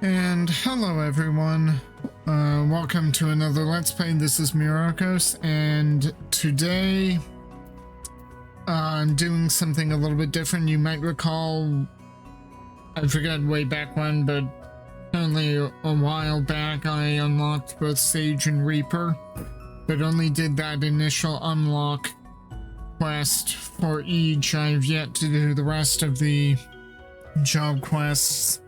And hello everyone, welcome to another Let's Play. This is Myrokos, and today I'm doing something a little bit different. You might recall, I forgot way back when, but only a while back I unlocked both Sage and Reaper, but only did that initial unlock quest for each. I've yet to do the rest of the job quests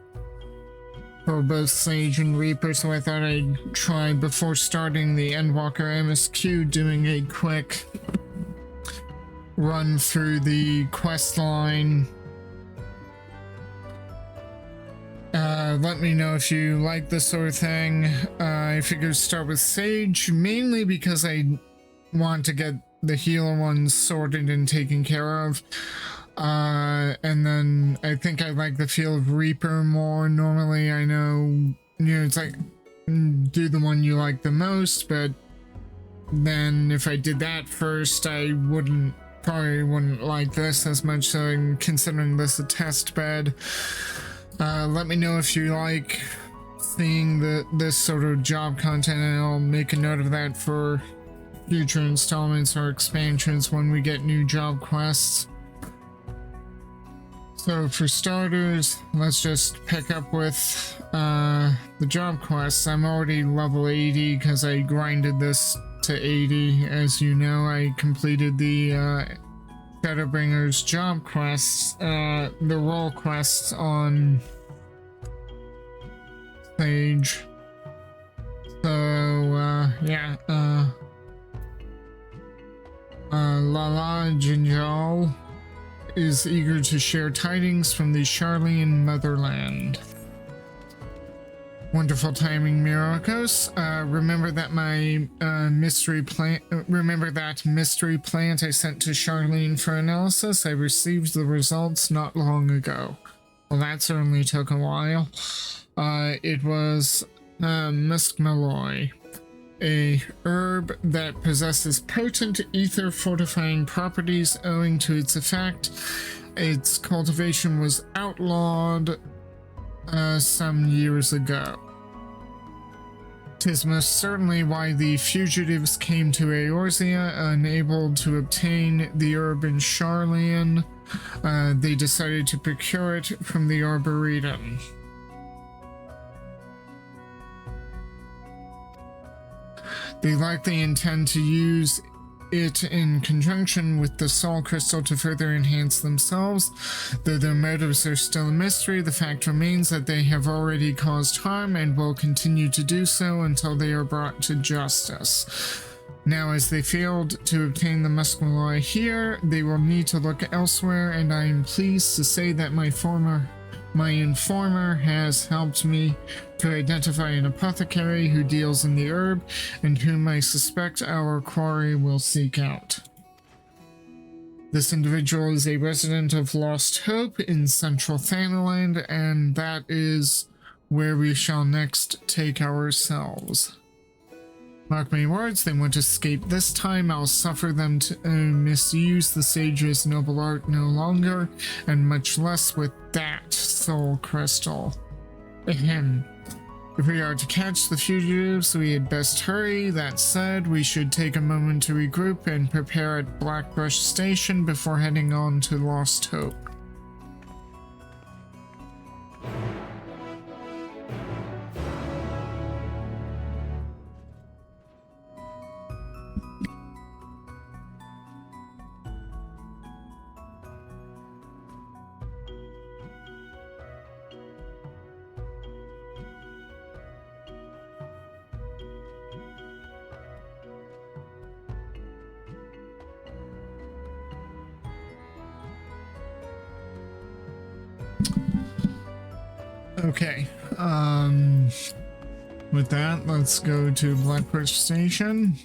for both Sage and Reaper, so I thought I'd try, before starting the Endwalker MSQ, doing a quick run through the quest line. Let me know if you like this sort of thing. I figured start with Sage, mainly because I want to get the healer ones sorted and taken care of. And then I think I like the feel of Reaper more. Normally, I know, it's like, do the one you like the most, but then if I did that first, I probably wouldn't like this as much, so I'm considering this a test bed. Let me know if you like seeing this sort of job content, and I'll make a note of that for future installments or expansions when we get new job quests. So for starters, let's just pick up with the job quests. I'm already level 80 because I grinded this to 80. As you know, I completed the Shadowbringer's job quests, the role quests on Sage. So, yeah, Lala Jinjal is eager to share tidings from the Charlian motherland. Wonderful timing, Myrokos. Remember that mystery plant I sent to Charlene for analysis? I received the results not long ago. Well, that certainly took a while. It was muskmalloy, a herb that possesses potent ether fortifying properties owing to its effect. Its cultivation was outlawed some years ago. 'Tis most certainly why the fugitives came to Eorzea, unable to obtain the herb in Charlian. They decided to procure it from the Arboretum. They likely intend to use it in conjunction with the Soul Crystal to further enhance themselves. Though their motives are still a mystery, the fact remains that they have already caused harm and will continue to do so until they are brought to justice. Now, as they failed to obtain the muskmalloy here, they will need to look elsewhere, and I am pleased to say that my informer has helped me to identify an apothecary who deals in the herb and whom I suspect our quarry will seek out. This individual is a resident of Lost Hope in central Thanaland, and that is where we shall next take ourselves. Mark my words, they won't escape this time. I'll suffer them to misuse the sage's noble art no longer, and much less with that soul crystal. Ahem. If we are to catch the fugitives, we had best hurry. That said, we should take a moment to regroup and prepare at Blackbrush Station before heading on to Lost Hope. Okay, with that, let's go to Blackbrush Station.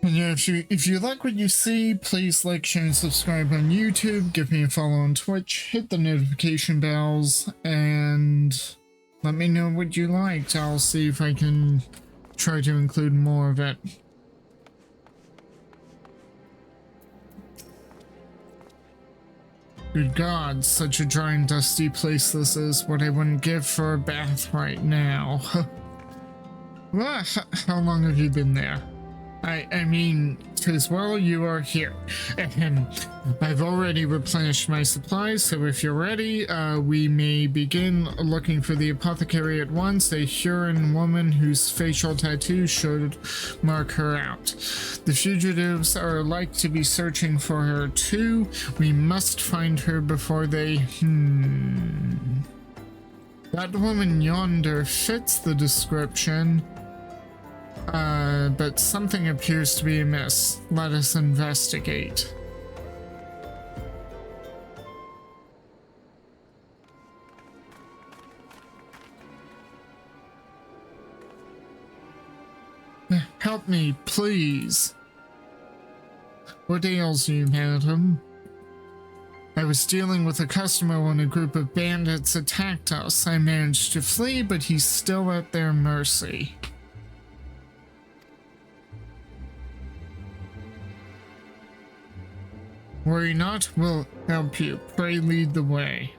And yeah, if you like what you see, please like, share, and subscribe on YouTube, give me a follow on Twitch, hit the notification bells, and let me know what you liked. I'll see if I can try to include more of it. Good God, such a dry and dusty place this is. What I wouldn't give for a bath right now. Well, how long have you been there? I mean, 'tis well you are here. Ahem. I've already replenished my supplies, so if you're ready, we may begin looking for the apothecary at once, a Huron woman whose facial tattoo should mark her out. The fugitives are like to be searching for her too. We must find her before they... That woman yonder fits the description. But something appears to be amiss. Let us investigate. Help me, please. What ails you, madam? I was dealing with a customer when a group of bandits attacked us. I managed to flee, but he's still at their mercy. Worry not, we'll help you. Pray lead the way.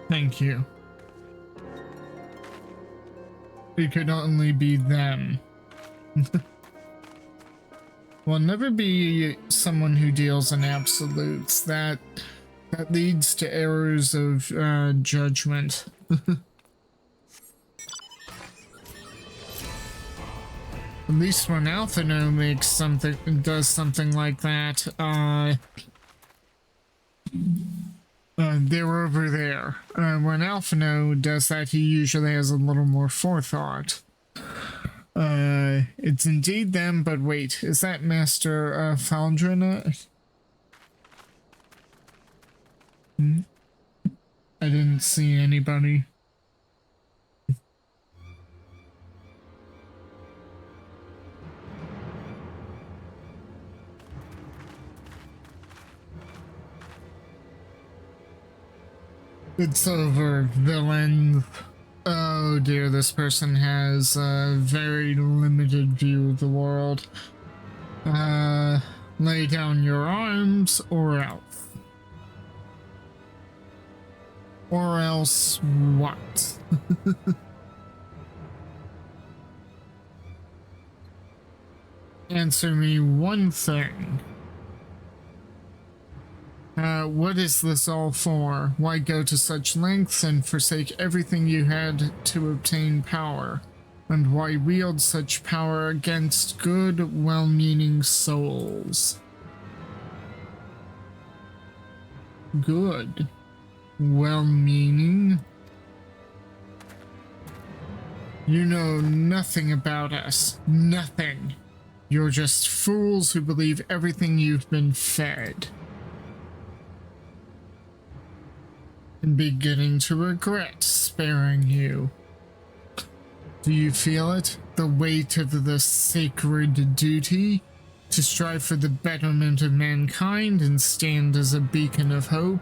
Thank you. It could only be them. Well, never be someone who deals in absolutes. That leads to errors of judgment. At least when Alphino does something like that, they're over there. When Alphino does that, he usually has a little more forethought. It's indeed them, but wait, is that Master Faldrin? I didn't see anybody. It's over, villain. Oh dear, this person has a very limited view of the world. Lay down your arms, or else. Or else what? Answer me one thing. What is this all for? Why go to such lengths and forsake everything you had to obtain power? And why wield such power against good, well-meaning souls? Good. Well-meaning? You know nothing about us. Nothing. You're just fools who believe everything you've been fed. And beginning to regret sparing you. Do you feel it? The weight of the sacred duty? To strive for the betterment of mankind and stand as a beacon of hope?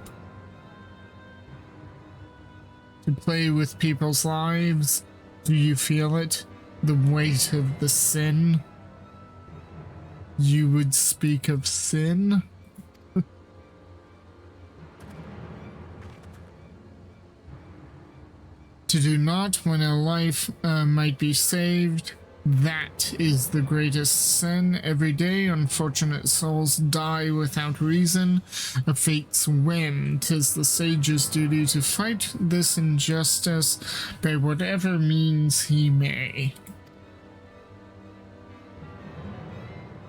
To play with people's lives? Do you feel it? The weight of the sin? You would speak of sin? To do not when a life might be saved, that is the greatest sin. Every day unfortunate souls die without reason, a fate's whim. 'Tis the sage's duty to fight this injustice by whatever means he may.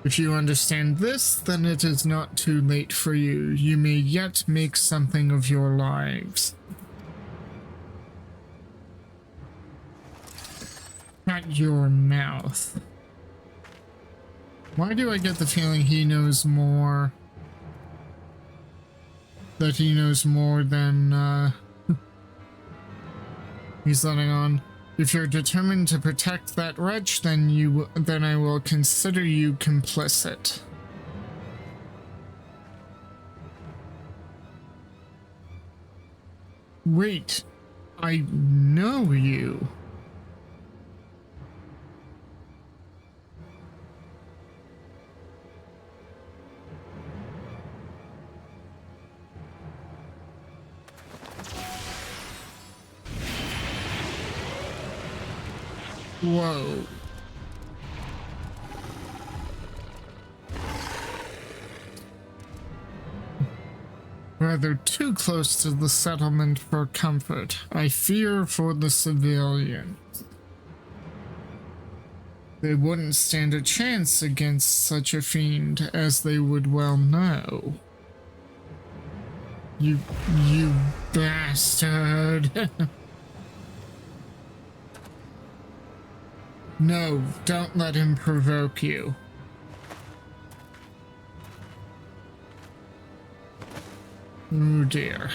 If you understand this, then it is not too late for you. You may yet make something of your lives. Shut your mouth. Why do I get the feeling he knows more? That he knows more than he's letting on. If you're determined to protect that wretch, then I will consider you complicit. Wait, I know you. Whoa. Rather too close to the settlement for comfort. I fear for the civilians. They wouldn't stand a chance against such a fiend, as they would well know. You bastard. No, don't let him provoke you. Oh dear.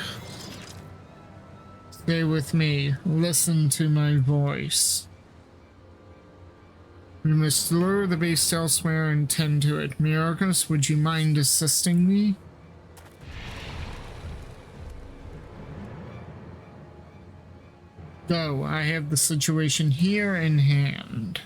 Stay with me. Listen to my voice. We must lure the beast elsewhere and tend to it. Myrokos, would you mind assisting me? Go. I have the situation here in hand.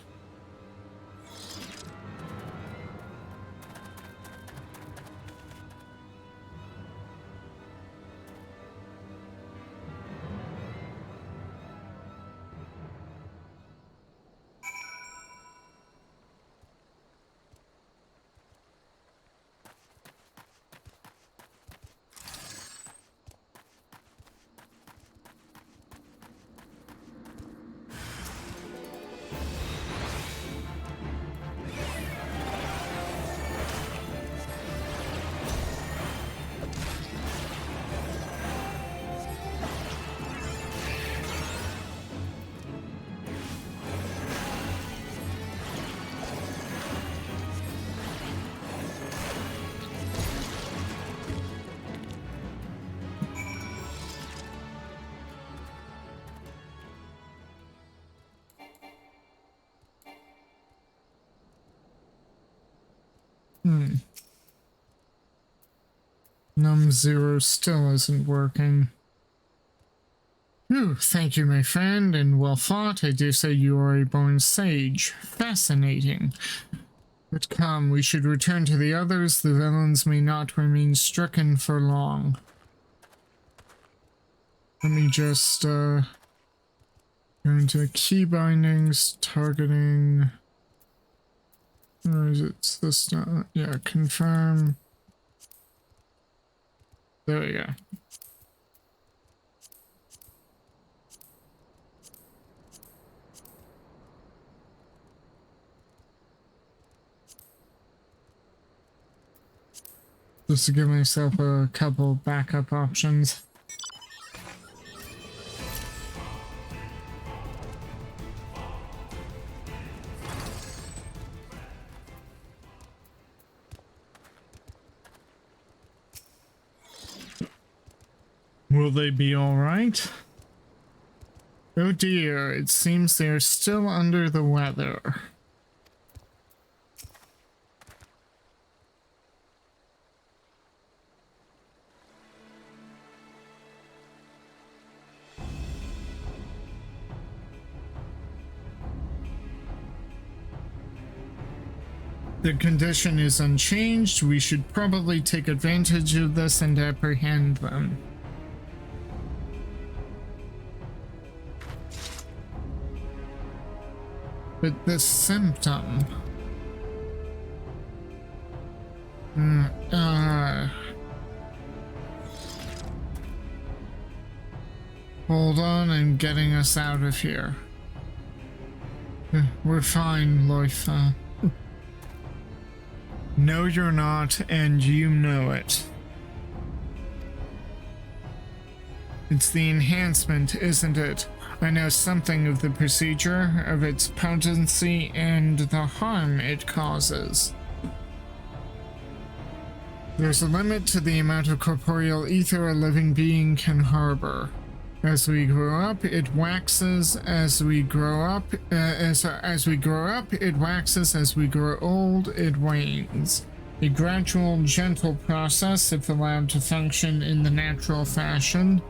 Num0 still isn't working. Ooh, thank you, my friend, and well fought. I dare say you are a born sage. Fascinating. But come, we should return to the others. The villains may not remain stricken for long. Let me just, go into key bindings, targeting... Or is it this not? Yeah, confirm. There we go. Just to give myself a couple backup options. Will they be all right? Oh dear, it seems they're still under the weather. The condition is unchanged. We should probably take advantage of this and apprehend them. But this symptom... Hold on, I'm getting us out of here. We're fine, Loifa. No, you're not, and you know it. It's the enhancement, isn't it? I know something of the procedure, of its potency, and the harm it causes. There's a limit to the amount of corporeal ether a living being can harbor. As we grow up, it waxes. As we grow up, as we grow up, it waxes. As we grow old, it wanes. A gradual, gentle process, if allowed to function in the natural fashion.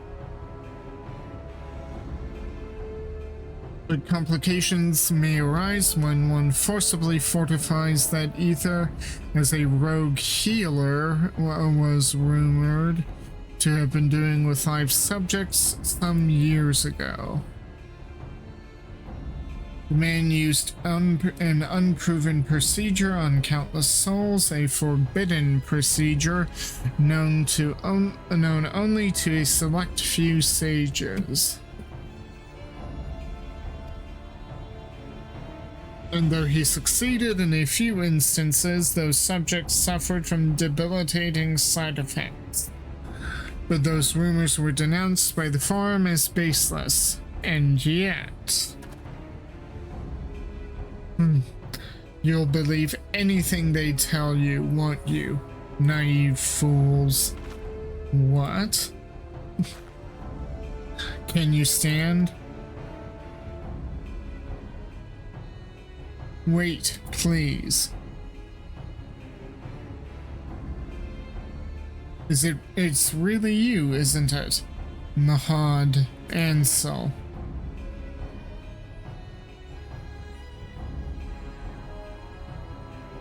But complications may arise when one forcibly fortifies that ether, as a rogue healer was rumored to have been doing with 5 subjects some years ago. The man used an unproven procedure on countless souls, a forbidden procedure known only to a select few sages. And though he succeeded in a few instances, those subjects suffered from debilitating side effects. But those rumors were denounced by the farm as baseless, and yet... You'll believe anything they tell you, won't you? Naive fools. What? Can you stand? Wait, please. It's really you, isn't it? Mahad Ansel.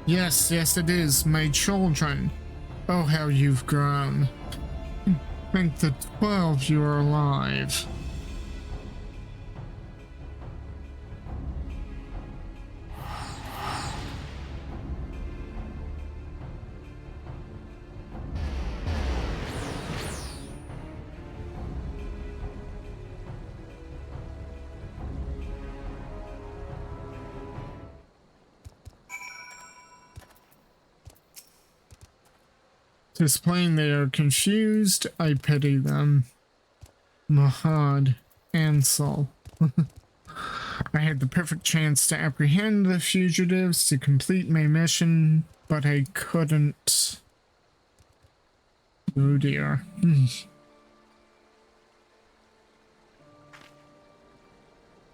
Yes, it is, my children. Oh, how you've grown. Think the 12 you are alive. Tis plain they are confused. I pity them. Mahad Ansel. I had the perfect chance to apprehend the fugitives to complete my mission, but I couldn't. Oh dear.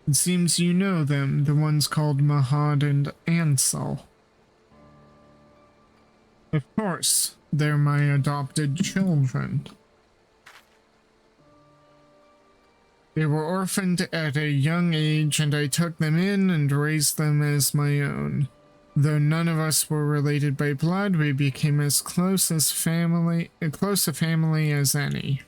It seems you know them, the ones called Mahad and Ansel. Of course, they're my adopted children. They were orphaned at a young age, and I took them in and raised them as my own. Though none of us were related by blood, we became as close a family as any.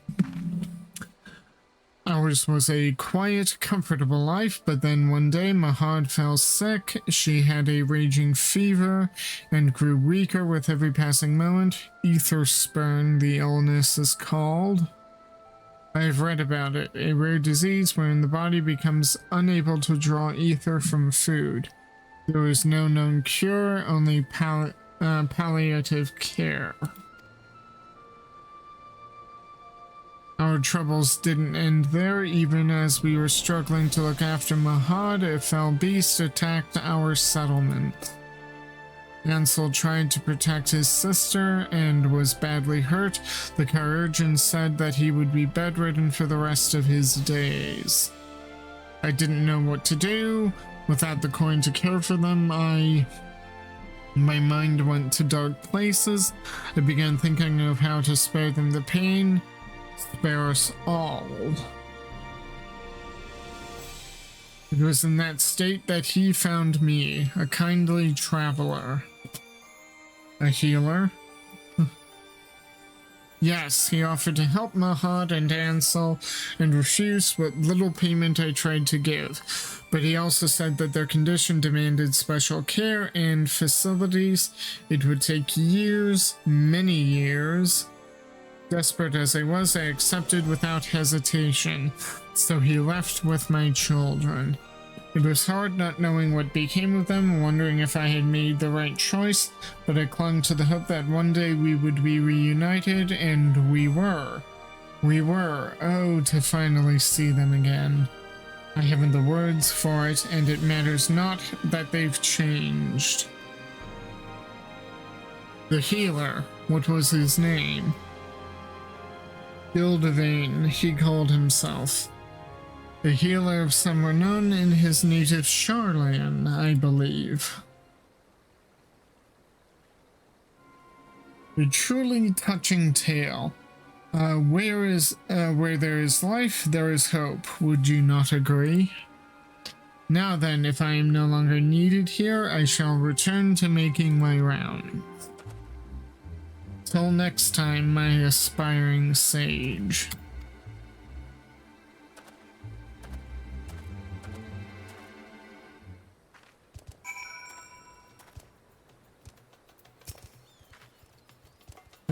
Ours was a quiet, comfortable life, but then one day Mahad fell sick. She had a raging fever and grew weaker with every passing moment. Ether spurn, the illness is called. I have read about it, a rare disease wherein the body becomes unable to draw ether from food. There is no known cure, only palliative care. Our troubles didn't end there. Even as we were struggling to look after Mahad, a fell beast attacked our settlement. Ansel tried to protect his sister and was badly hurt. The Kharurgeon said that he would be bedridden for the rest of his days. I didn't know what to do. Without the coin to care for them, my mind went to dark places. I began thinking of how to spare them the pain. Spare us all. It was in that state that he found me, a kindly traveler. A healer? Yes, he offered to help Mahad and Ansel and refused what little payment I tried to give. But he also said that their condition demanded special care and facilities. It would take years, many years. Desperate as I was, I accepted without hesitation, so he left with my children. It was hard not knowing what became of them, wondering if I had made the right choice, but I clung to the hope that one day we would be reunited, and we were. We were. Oh, to finally see them again. I haven't the words for it, and it matters not that they've changed. The healer, what was his name? Gildevane, he called himself. A healer of some renown in his native Sharlan, I believe. A truly touching tale. Where there is life, there is hope. Would you not agree? Now then, if I am no longer needed here, I shall return to making my rounds. Till next time, my aspiring sage.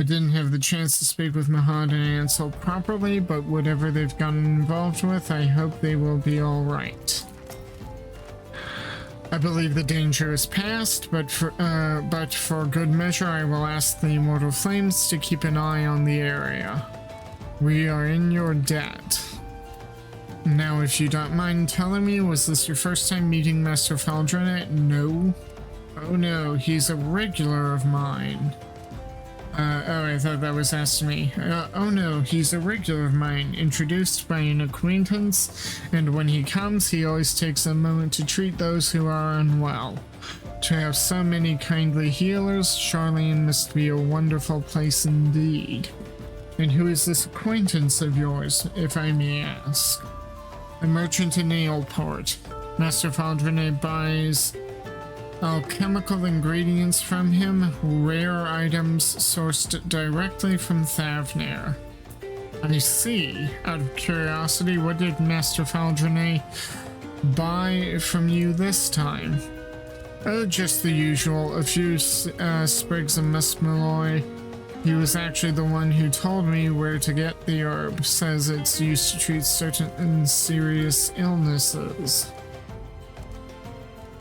I didn't have the chance to speak with Mahad and Ansel properly, but whatever they've gotten involved with, I hope they will be all right. I believe the danger is past, but for good measure, I will ask the Immortal Flames to keep an eye on the area. We are in your debt. Now, if you don't mind telling me, was this your first time meeting Master Faldron? No. Oh no, he's a regular of mine. Oh, I thought that was asked me. Oh no, he's a regular of mine, introduced by an acquaintance, and when he comes, he always takes a moment to treat those who are unwell. To have so many kindly healers, Charlene must be a wonderful place indeed. And who is this acquaintance of yours, if I may ask? A merchant in Aleport. Master Faldron buys alchemical ingredients from him, rare items sourced directly from Thavnir. I see. Out of curiosity, what did Master Faldron buy from you this time? Oh, just the usual. A few sprigs of muskmalloy. He was actually the one who told me where to get the herb. Says it's used to treat certain serious illnesses.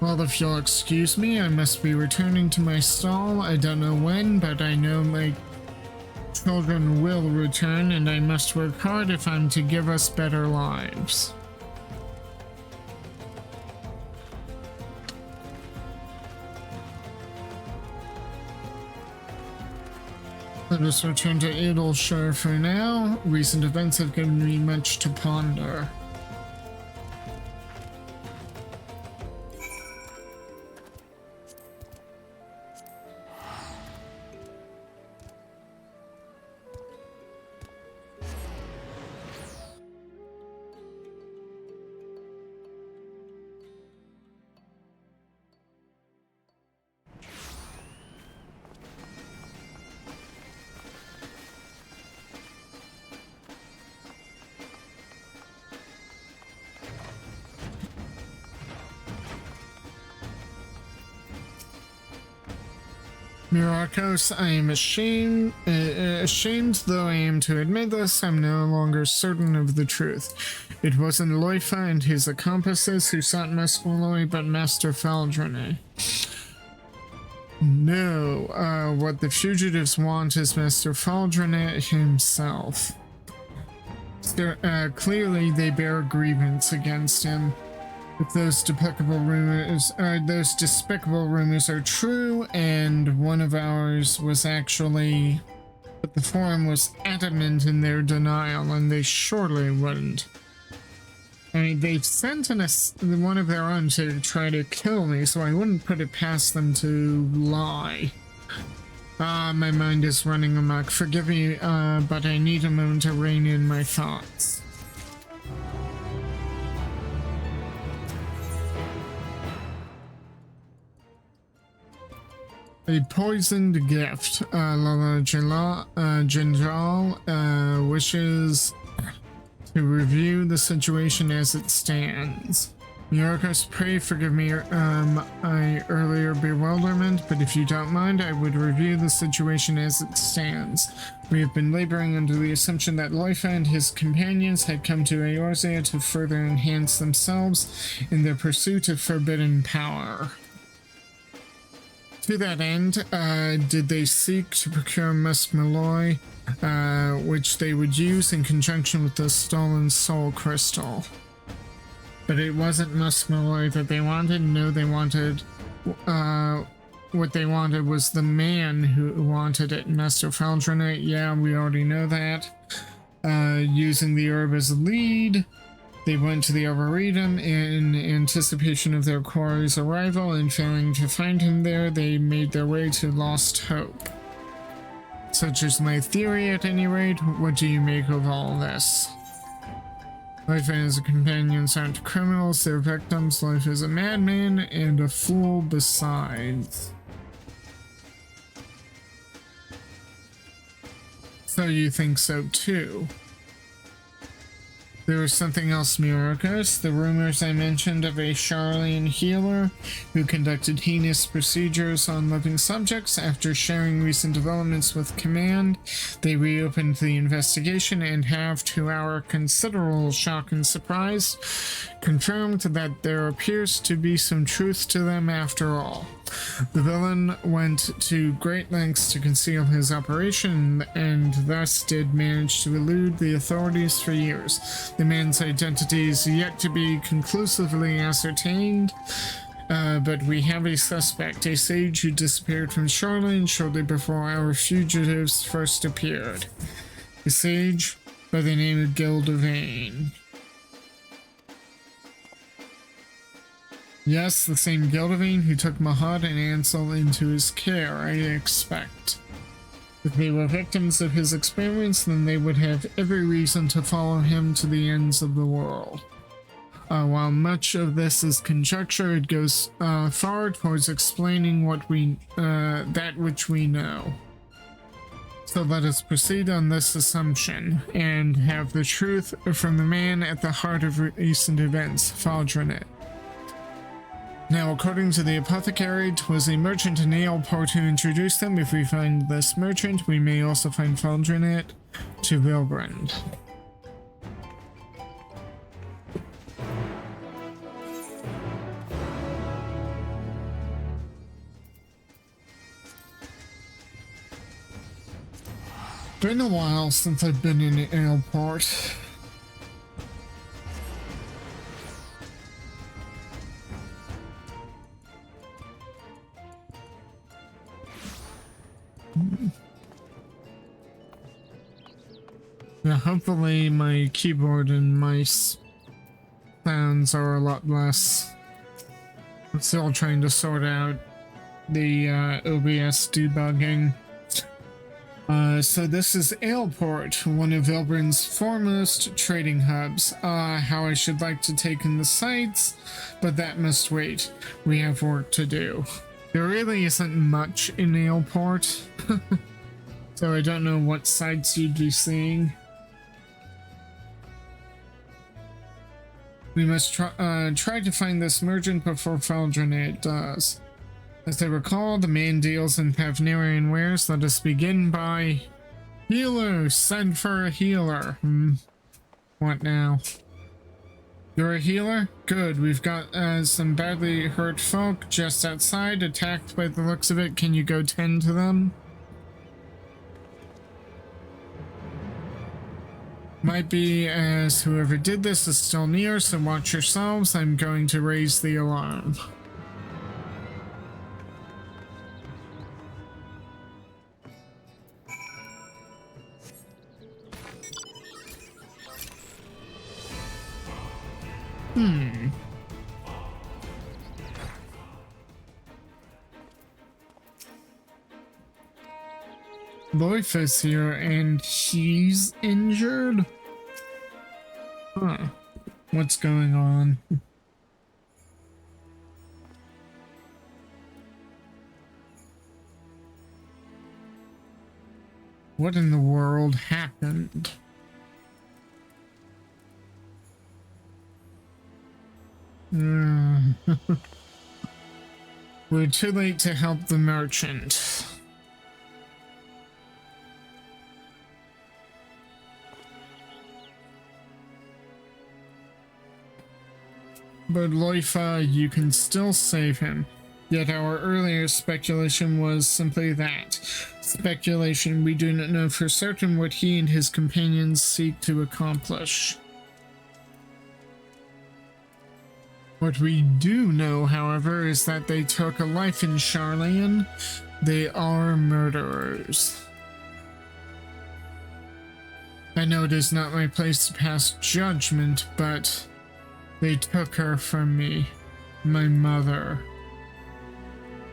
Well, if you'll excuse me, I must be returning to my stall. I don't know when, but I know my children will return, and I must work hard if I'm to give us better lives. Let us return to Adelshire for now. Recent events have given me much to ponder. Myrokos, I am ashamed though I am to admit this, I'm no longer certain of the truth. It wasn't Loifa and his accomplices who sought muskmalloy, but Master Faldron. No, what the fugitives want is Master Faldron himself. Clearly they bear a grievance against him. If those despicable rumors are true, and one of ours was actually, but the Forum was adamant in their denial, and they surely wouldn't. I mean, they've sent one of their own to try to kill me, so I wouldn't put it past them to lie. My mind is running amok. Forgive me, but I need a moment to rein in my thoughts. A poisoned gift. Lala Jinjal wishes to review the situation as it stands. Myrokos, pray forgive me my earlier bewilderment, but if you don't mind, I would review the situation as it stands. We have been laboring under the assumption that Loifa and his companions had come to Eorzea to further enhance themselves in their pursuit of forbidden power. To that end, did they seek to procure muskmalloy, which they would use in conjunction with the stolen soul crystal. But it wasn't muskmalloy that they wanted. No, they wanted, what they wanted was the man who wanted it, Master Faldron. Yeah, we already know that. Using the herb as a lead, they went to the Arboretum in anticipation of their quarry's arrival, and failing to find him there, they made their way to Lost Hope. Such is my theory, at any rate. What do you make of all this? Life and his companions aren't criminals, they're victims. Life is a madman and a fool besides. So you think so too? There was something else, Myrokos. The rumors I mentioned of a Charlian healer who conducted heinous procedures on living subjects. After sharing recent developments with Command, they reopened the investigation and have, to our considerable shock and surprise, confirmed that there appears to be some truth to them after all. The villain went to great lengths to conceal his operation and thus did manage to elude the authorities for years. The man's identity is yet to be conclusively ascertained, but we have a suspect, a sage who disappeared from Charlene shortly before our fugitives first appeared. A sage by the name of Gildevane. Yes, the same Gildevane who took Mahad and Ansel into his care, I expect. If they were victims of his experiments, then they would have every reason to follow him to the ends of the world. While much of this is conjecture, it goes far towards explaining what that which we know. So let us proceed on this assumption, and have the truth from the man at the heart of recent events, Faldronet. Now, according to the apothecary, it was a merchant in Aleport who introduced them. If we find this merchant, we may also find Faldronet to Vilbrand. Been a while since I've been in Aleport. Now, hopefully my keyboard and mice sounds are a lot less. I'm still trying to sort out the OBS debugging. So this is Aleport, one of Vilbrand's foremost trading hubs. How I should like to take in the sights, but that must wait. We have work to do. There really isn't much in Aleport, so I don't know what sights you'd be seeing. We must try to find this merchant before Faldronet does. As I recall, the man deals in Pavnarian wares. Let us begin by... Healer! Send for a healer! What now? You're a healer? Good. We've got some badly hurt folk just outside, attacked by the looks of it. Can you go tend to them? Might be as whoever did this is still near, so watch yourselves. I'm going to raise the alarm. Loif is here and he's injured? Huh. What's going on? What in the world happened? We're too late to help the merchant. But Loifa, you can still save him. Yet our earlier speculation was simply that. Speculation. We do not know for certain what he and his companions seek to accomplish. What we do know, however, is that they took a life in Charlian. They are murderers. I know it is not my place to pass judgment, but they took her from me, my mother.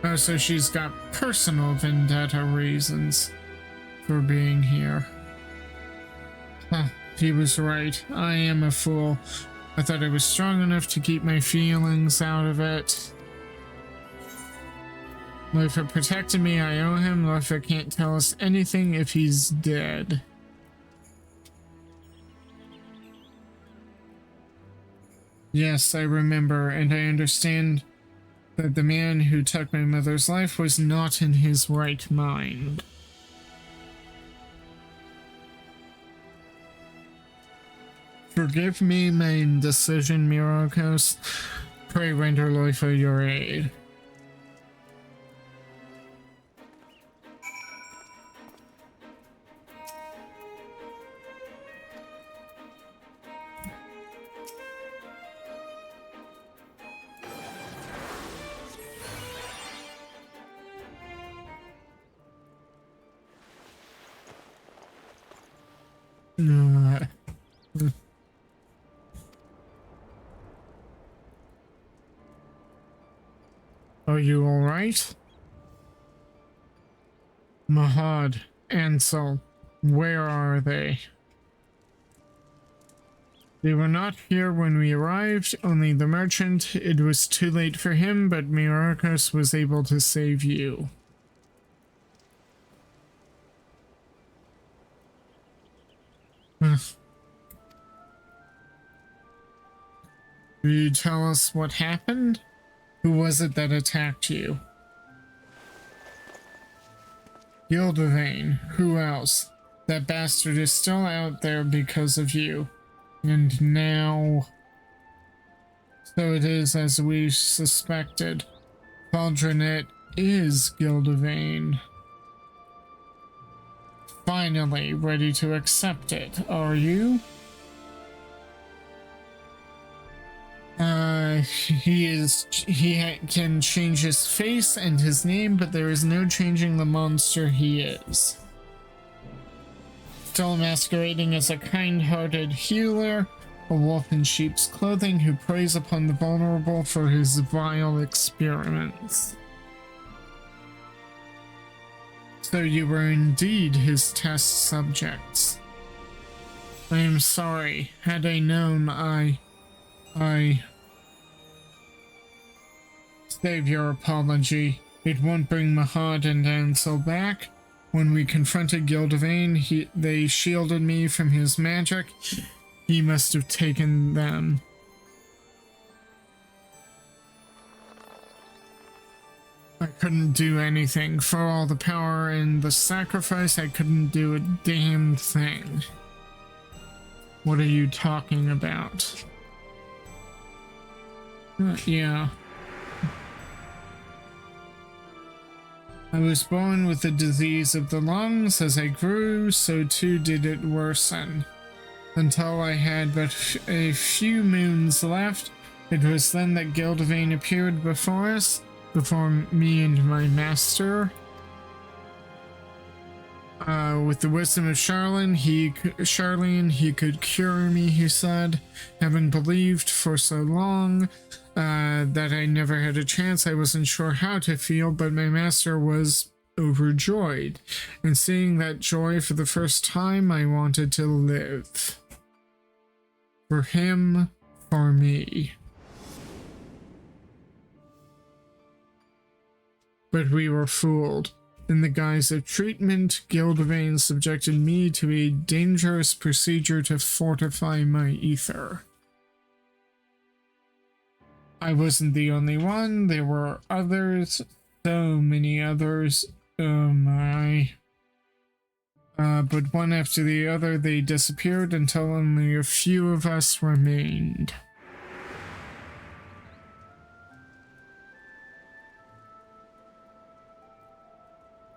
Oh, so she's got personal vendetta reasons for being here. Huh, he was right. I am a fool. I thought I was strong enough to keep my feelings out of it. Loifa protected me, I owe him. Loifa can't tell us anything if he's dead. Yes, I remember, and I understand that the man who took my mother's life was not in his right mind. Forgive me my indecision, Myrokos. Pray render Loifa your aid. Are you alright? Mahad, Ansel, where are they? They were not here when we arrived, only the merchant. It was too late for him, but Myrokos was able to save you. Will you tell us what happened? Who was it that attacked you? Gildavane. Who else? That bastard is still out there because of you. And now... So it is as we suspected. Faldranet is Gildavane. Finally ready to accept it, are you? He can change his face and his name, but there is no changing the monster he is. Still masquerading as a kind-hearted healer, a wolf in sheep's clothing who preys upon the vulnerable for his vile experiments. So you were indeed his test subjects. I am sorry. Had I known, I... Save your apology. It won't bring Mahad and Ansel back. When we confronted Gildavane, they shielded me from his magic. He must have taken them. I couldn't do anything. For all the power and the sacrifice, I couldn't do a damn thing. What are you talking about? Yeah. I was born with the disease of the lungs. As I grew, so too did it worsen. Until I had but a few moons left, it was then that Gildavane appeared before us, before me and my master. With the wisdom of Charlene, he could cure me, he said. Having believed for so long that I never had a chance, I wasn't sure how to feel, but my master was overjoyed. And seeing that joy for the first time, I wanted to live. For him, for me. But we were fooled. In the guise of treatment, Gildavane subjected me to a dangerous procedure to fortify my ether. I wasn't the only one. There were others. So many others. Oh my. But one after the other, they disappeared until only a few of us remained.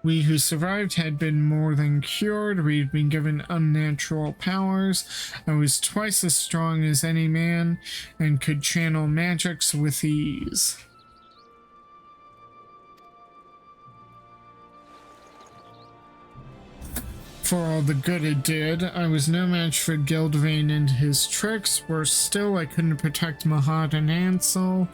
We who survived had been more than cured. We'd been given unnatural powers. I was twice as strong as any man and could channel magics with ease. For all the good it did, I was no match for Gildavane and his tricks. Worse still, I couldn't protect Mahad and Ansel.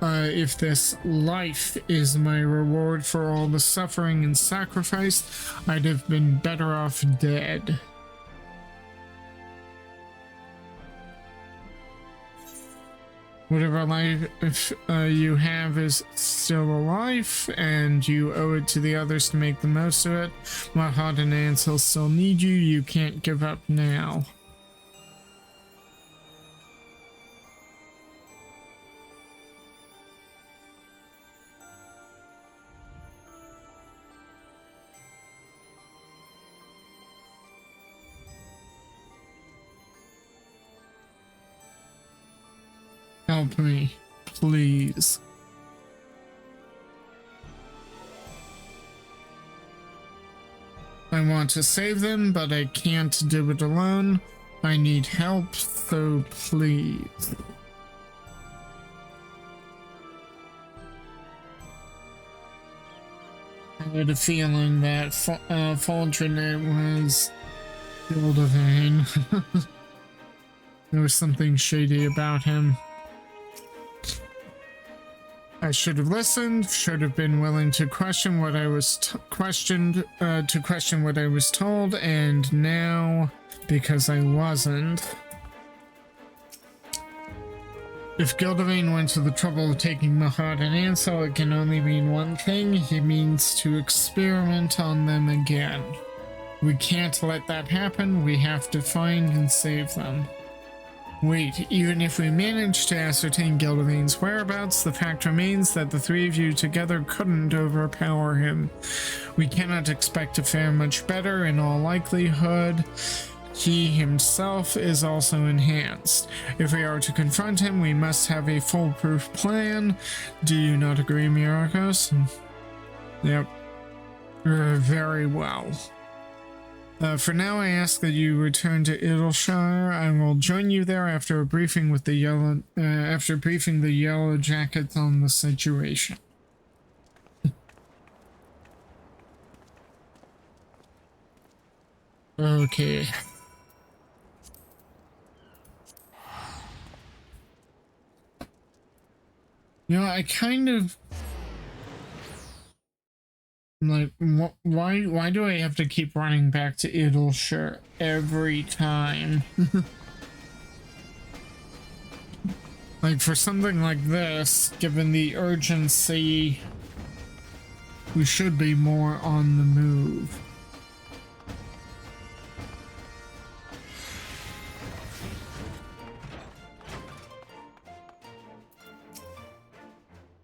If this life is my reward for all the suffering and sacrifice, I'd have been better off dead. Whatever life you have is still a life, and you owe it to the others to make the most of it. Mahad and Ansel still need you. You can't give up now. Help me, please. I want to save them, but I can't do it alone. I need help, so please. I had a feeling that Faldronet was Gildavane. There was something shady about him. I should have listened, should have been willing to question what I was questioned, to question what I was told, and now, because I wasn't. If Gildavane went to the trouble of taking Mahad and Ansel, it can only mean one thing. He means to experiment on them again. We can't let that happen. We have to find and save them. Wait, even if we manage to ascertain Gildavane's whereabouts, the fact remains that the three of you together couldn't overpower him. We cannot expect to fare much better. In all likelihood, he himself is also enhanced. If we are to confront him, we must have a foolproof plan. Do you not agree, Myrokos? Yep. Very well. For now, I ask that you return to Idleshire. I will join you there after briefing the Yellow Jackets on the situation. Okay. You know, I kind of like, why do I have to keep running back to Idleshire every time? Like, for something like this, given the urgency, we should be more on the move.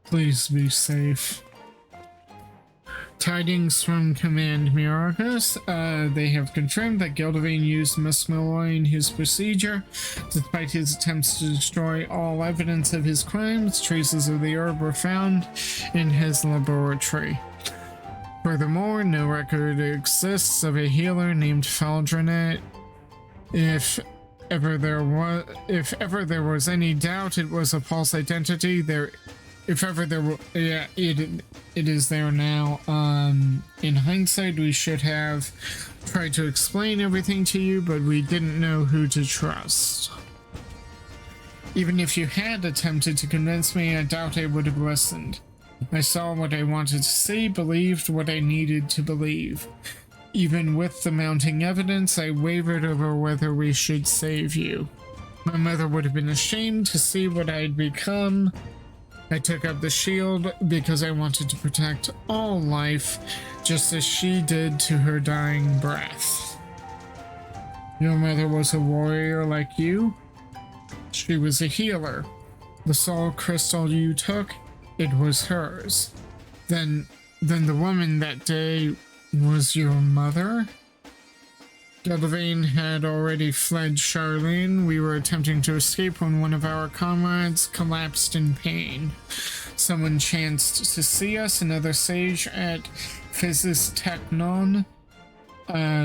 Please be safe. Tidings from Command Myrokos. They have confirmed that Gildavane used Musmalloy in his procedure. Despite his attempts to destroy all evidence of his crimes, traces of the herb were found in his laboratory. Furthermore, no record exists of a healer named Faldronet. If ever there was any doubt it was a false identity, if ever there were, yeah, it is there now. In hindsight, we should have tried to explain everything to you, but we didn't know who to trust. Even if you had attempted to convince me, I doubt I would have listened. I saw what I wanted to see, believed what I needed to believe. Even with the mounting evidence, I wavered over whether we should save you. My mother would have been ashamed to see what I had become. I took up the shield because I wanted to protect all life, just as she did to her dying breath. Your mother was a warrior like you. She was a healer. The soul crystal you took, it was hers. Then the woman that day was your mother? Gildavane had already fled Charlene. We were attempting to escape when one of our comrades collapsed in pain. Someone chanced to see us, another sage at Physis Technon.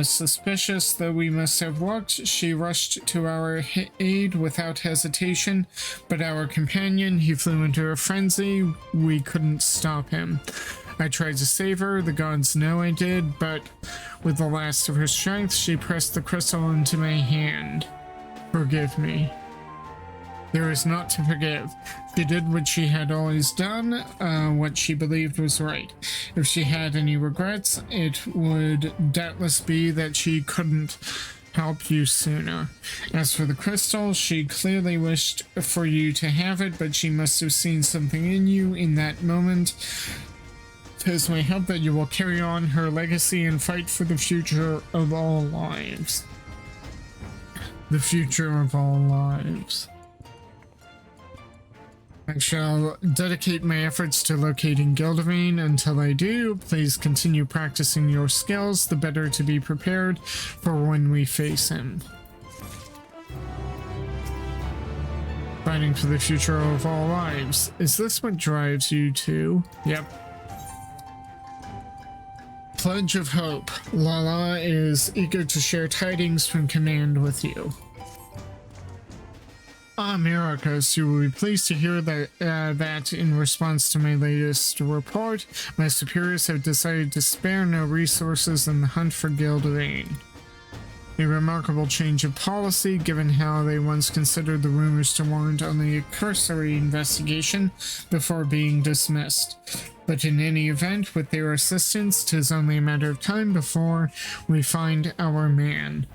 Suspicious though we must have looked, she rushed to our aid without hesitation, but our companion, he flew into a frenzy. We couldn't stop him. I tried to save her, the gods know I did, but with the last of her strength, she pressed the crystal into my hand. Forgive me. There is naught to forgive. She did what she had always done, what she believed was right. If she had any regrets, it would doubtless be that she couldn't help you sooner. As for the crystal, she clearly wished for you to have it, but she must have seen something in you in that moment. 'Tis my hope that you will carry on her legacy and fight for the future of all lives. The future of all lives. I shall dedicate my efforts to locating Gildavane. Until I do, please continue practicing your skills, the better to be prepared for when we face him. Fighting for the future of all lives. Is this what drives you too? Yep. Pledge of Hope. Lala is eager to share tidings from command with you. Myrokos, you will be pleased to hear that in response to my latest report, my superiors have decided to spare no resources in the hunt for Gilderine. A remarkable change of policy, given how they once considered the rumors to warrant only a cursory investigation before being dismissed. But in any event, with their assistance, 'tis only a matter of time before we find our man.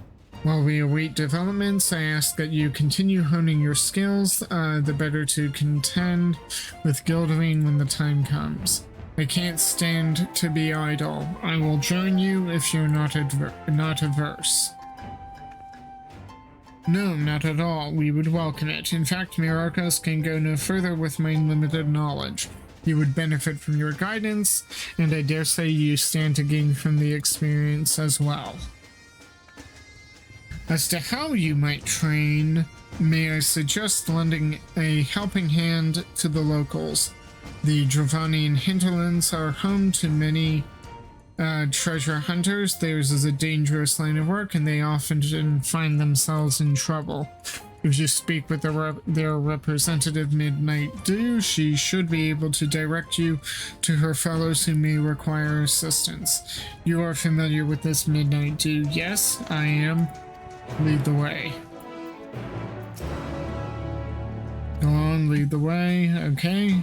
While we await developments, I ask that you continue honing your skills, the better to contend with Gilderine when the time comes. I can't stand to be idle. I will join you if you're not averse. No, not at all. We would welcome it. In fact, Myrokos can go no further with my limited knowledge. He would benefit from your guidance, and I dare say you stand to gain from the experience as well. As to how you might train, may I suggest lending a helping hand to the locals. The Dravanian hinterlands are home to many treasure hunters. Theirs is a dangerous line of work, and they often find themselves in trouble. If you speak with their representative Midnight Dew, she should be able to direct you to her fellows who may require assistance. You are familiar with this Midnight Dew? Yes, I am. Lead the way. Go on, lead the way. Okay.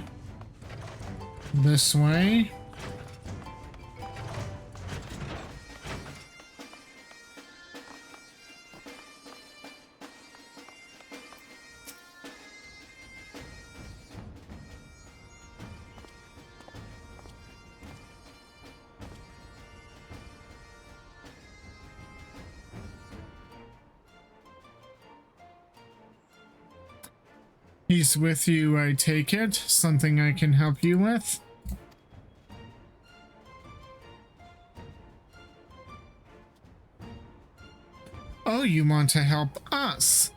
This way. He's with you, I take it. Something I can help you with? Oh, you want to help us?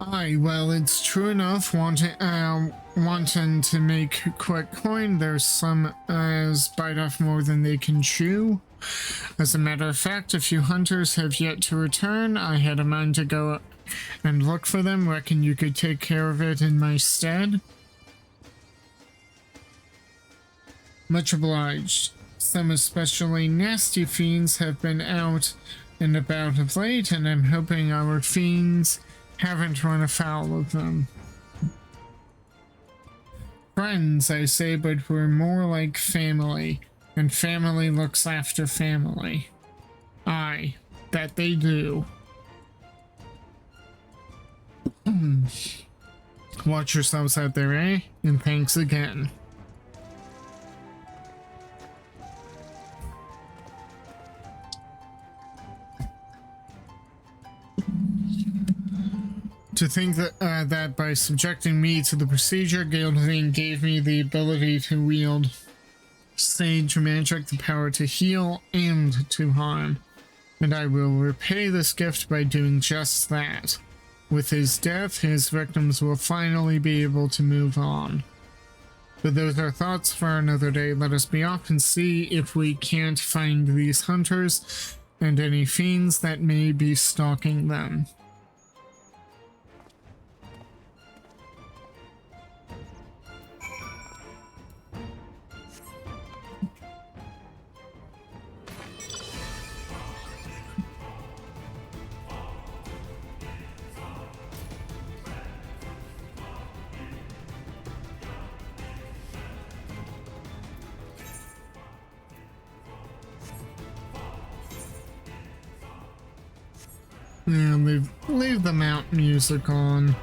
Aye, well, it's true enough. Wanting to make quick coin, there's some as bite off more than they can chew. As a matter of fact, a few hunters have yet to return. I had a mind to go and look for them. Reckon you could take care of it in my stead? Much obliged. Some especially nasty fiends have been out and about of late, and I'm hoping our fiends haven't run afoul of them. Friends, I say, but we're more like family, and family looks after family. Aye, that they do. Watch yourselves out there, eh? And thanks again. To think that by subjecting me to the procedure, Gilderine gave me the ability to wield sage magic, the power to heal and to harm. And I will repay this gift by doing just that. With his death, his victims will finally be able to move on. But those are thoughts for another day. Let us be off and see if we can't find these hunters and any fiends that may be stalking them. Yeah, leave the mount music on.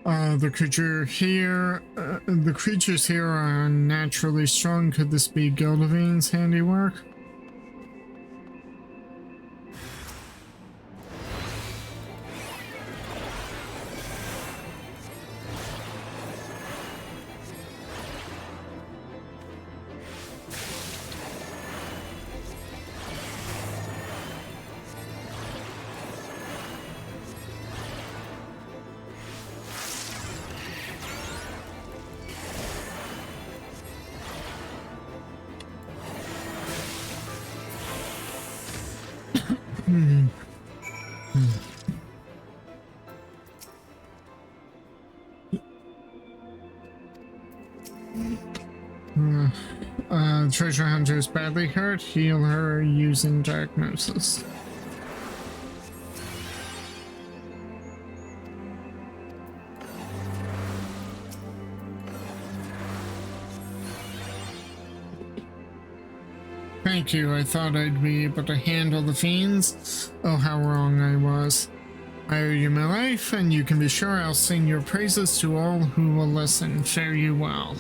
The creatures here are unnaturally strong. Could this be Gildevain's handiwork? Treasure hunter is badly hurt. Heal her using diagnosis. Thank you. I thought I'd be able to handle the fiends. Oh, how wrong I was. I owe you my life, and you can be sure I'll sing your praises to all who will listen. Fare you well.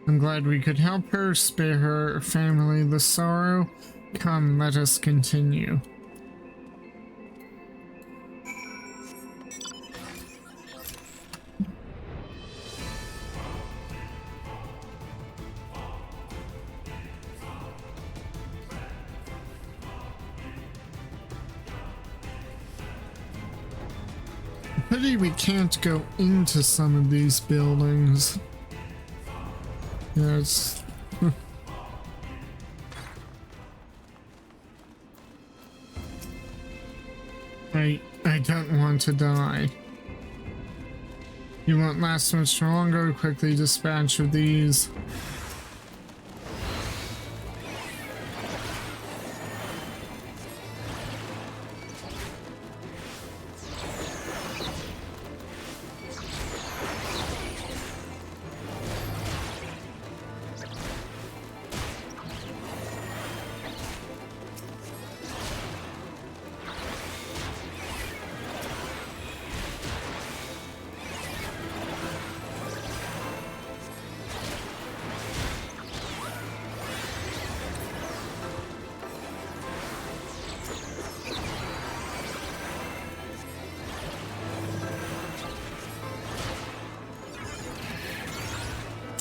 I'm glad we could help her, spare her family the sorrow. Come, let us continue. Pity we can't go into some of these buildings. Yes. I don't want to die. You won't last much longer. Quickly dispatch of these.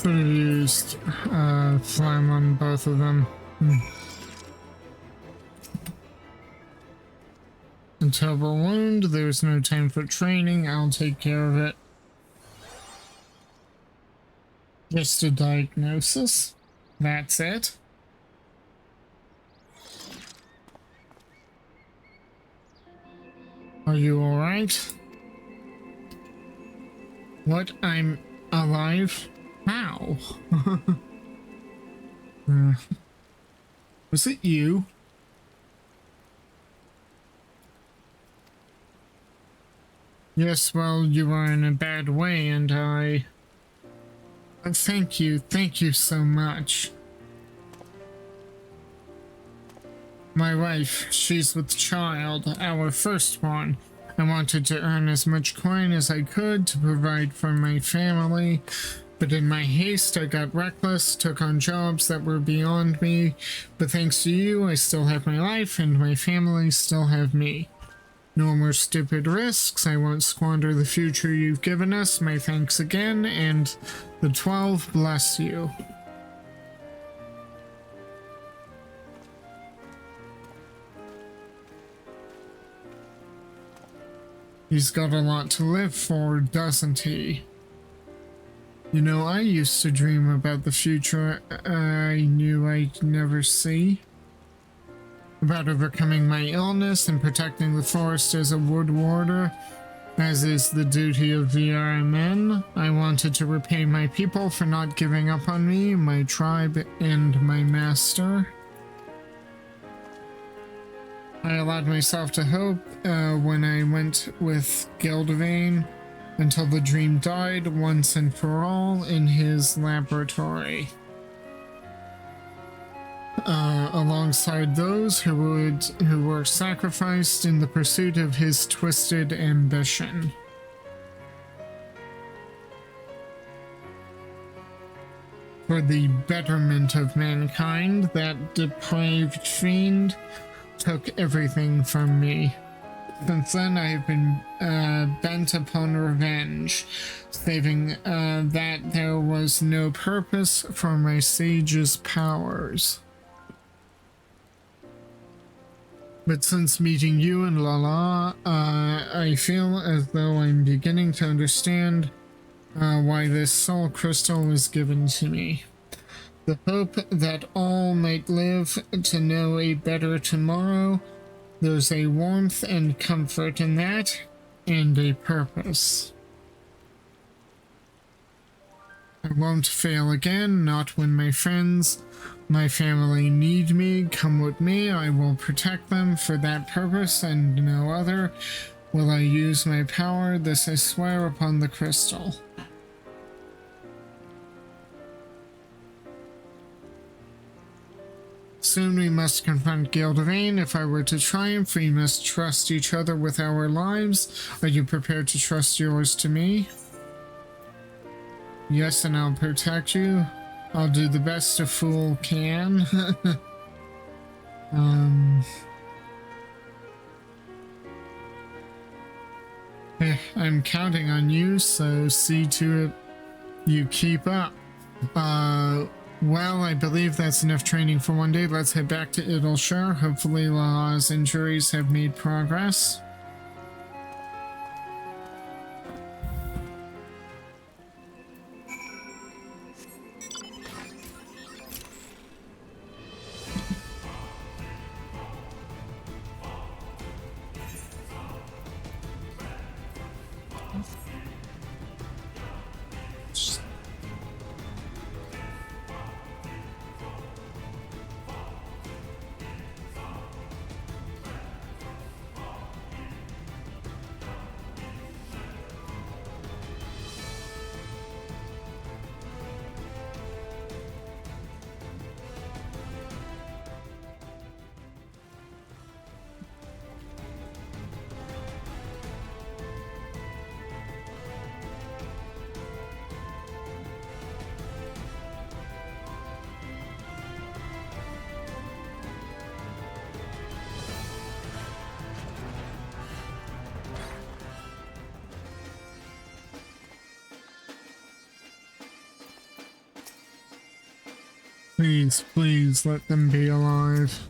Should have used phlegm on both of them. A terrible wound. There's no time for training. I'll take care of it. Just a diagnosis. That's it. Are you alright? What? I'm alive? How? Was it you? Yes, well, you were in a bad way, and thank you so much. My wife, she's with child, our firstborn. I wanted to earn as much coin as I could to provide for my family, but in my haste I got reckless, took on jobs that were beyond me, but thanks to you I still have my life and my family still have me. No more stupid risks. I won't squander the future you've given us. My thanks again, and the 12 bless you. He's got a lot to live for, doesn't he? You know, I used to dream about the future I knew I'd never see. About overcoming my illness and protecting the forest as a wood warder, as is the duty of VRMN. I wanted to repay my people for not giving up on me, my tribe, and my master. I allowed myself to hope when I went with Gildevain until the dream died once and for all in his laboratory. alongside those who were sacrificed in the pursuit of his twisted ambition. For the betterment of mankind, that depraved fiend took everything from me. Since then, I have been bent upon revenge, saving that there was no purpose for my sage's powers. But since meeting you and Lala, I feel as though I'm beginning to understand why this soul crystal was given to me. The hope that all might live to know a better tomorrow. There's a warmth and comfort in that, and a purpose. I won't fail again, not when my friends, my family need me. Come with me, I will protect them for that purpose and no other. Will I use my power? This I swear upon the crystal. Soon we must confront Gildervain. If I were to triumph, we must trust each other with our lives. Are you prepared to trust yours to me? Yes, and I'll protect you. I'll do the best a fool can. I'm counting on you, so see to it you keep up. Well, I believe that's enough training for one day. Let's head back to Idleshire. Hopefully Lala's injuries have made progress. Please, please let them be alive.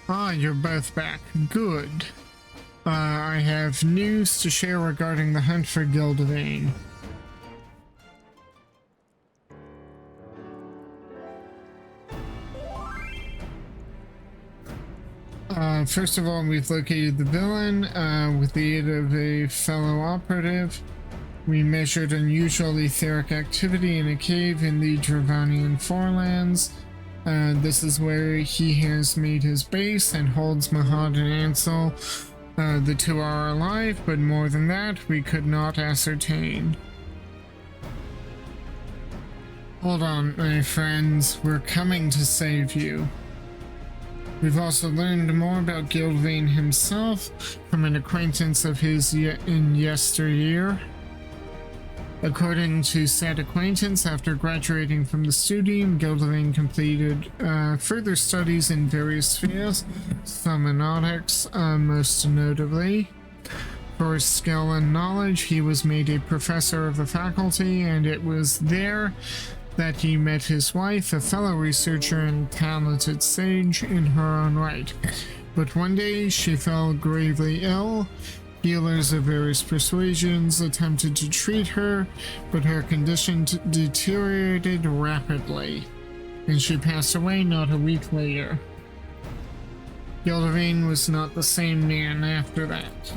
Ah, you're both back. Good. I have news to share regarding the hunt for Gildervain. First of all, we've located the villain with the aid of a fellow operative. We measured unusual etheric activity in a cave in the Dravanian Forelands. This is where he has made his base and holds Mahad and Ansel. The two are alive, but more than that, we could not ascertain. Hold on, my friends. We're coming to save you. We've also learned more about Gildervain himself from an acquaintance of his in yesteryear. According to said acquaintance, after graduating from the studium, Gildervain completed further studies in various fields, semiotics most notably. For his skill and knowledge, he was made a professor of the faculty, and it was there that he met his wife, a fellow researcher and talented sage in her own right. But one day she fell gravely ill. Healers of various persuasions attempted to treat her, but her condition deteriorated rapidly, and she passed away not a week later. Gildervain was not the same man after that.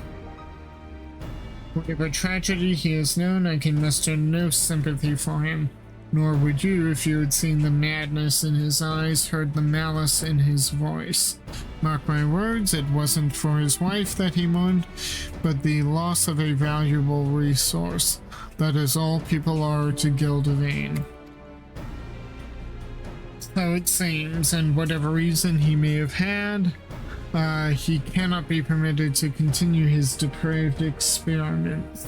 Whatever tragedy he has known, I can muster no sympathy for him, nor would you if you had seen the madness in his eyes, heard the malice in his voice. Mark my words, it wasn't for his wife that he mourned, but the loss of a valuable resource. That is all people are to Gildervain. So it seems, and whatever reason he may have had, he cannot be permitted to continue his depraved experiments.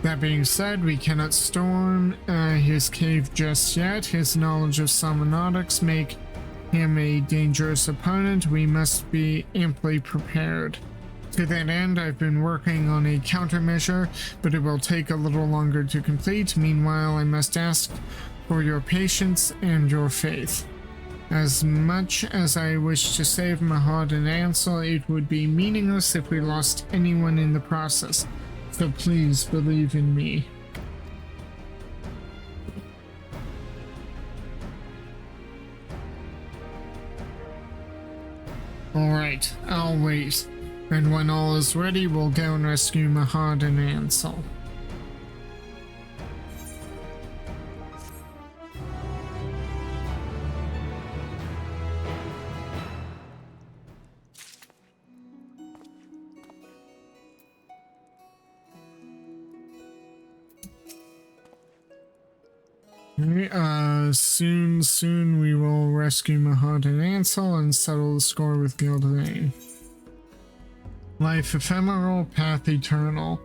That being said, we cannot storm his cave just yet. His knowledge of salmonautics make him a dangerous opponent. We must be amply prepared. To that end, I've been working on a countermeasure, but it will take a little longer to complete. Meanwhile, I must ask for your patience and your faith. As much as I wish to save Mahad and Ansel, it would be meaningless if we lost anyone in the process. So please believe in me. Alright, I'll wait. And when all is ready, we'll go and rescue Mahad and Ansel. Soon we will rescue Mahad and Ansel and settle the score with Gildane. Life ephemeral, path eternal.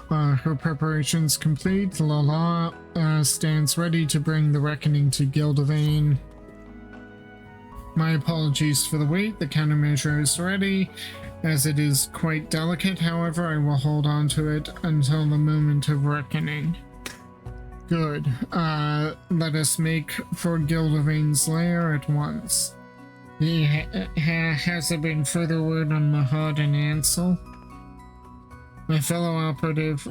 Her preparations complete. Lala stands ready to bring the reckoning to Gildane. My apologies for the wait. The countermeasure is ready. As it is quite delicate, however, I will hold on to it until the moment of reckoning. Good. Let us make for Gildevane's lair at once. Has there been further word on Mahad and Ansel? My fellow operative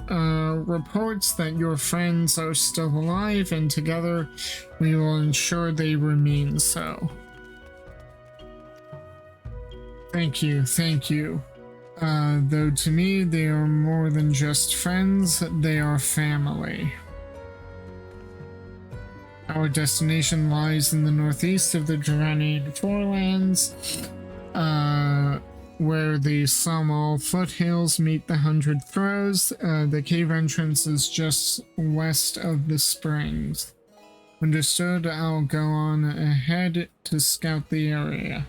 reports that your friends are still alive, and together we will ensure they remain so. Thank you, thank you. Though to me they are more than just friends, they are family. Our destination lies in the northeast of the Dranid Forelands, where the Samal foothills meet the 100 Throws. The cave entrance is just west of the springs. Understood, I'll go on ahead to scout the area.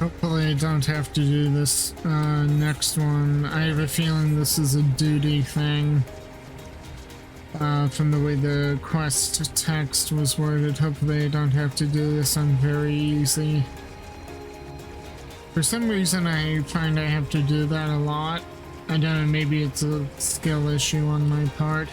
Hopefully I don't have to do this next one. I have a feeling this is a duty thing. From the way the quest text was worded, hopefully I don't have to do this on very easy. For some reason I find I have to do that a lot. I don't know, maybe it's a skill issue on my part.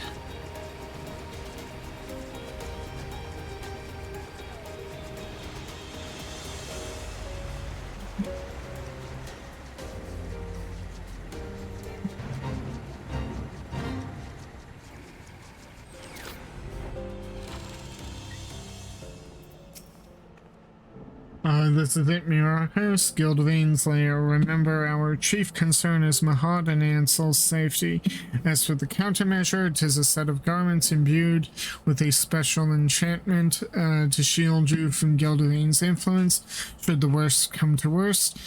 This is it, Myrokos, Gildevane's lair. Remember, our chief concern is Mahad and Ansel's safety. As for the countermeasure, it is a set of garments imbued with a special enchantment to shield you from Gildevane's influence. Should the worst come to worst,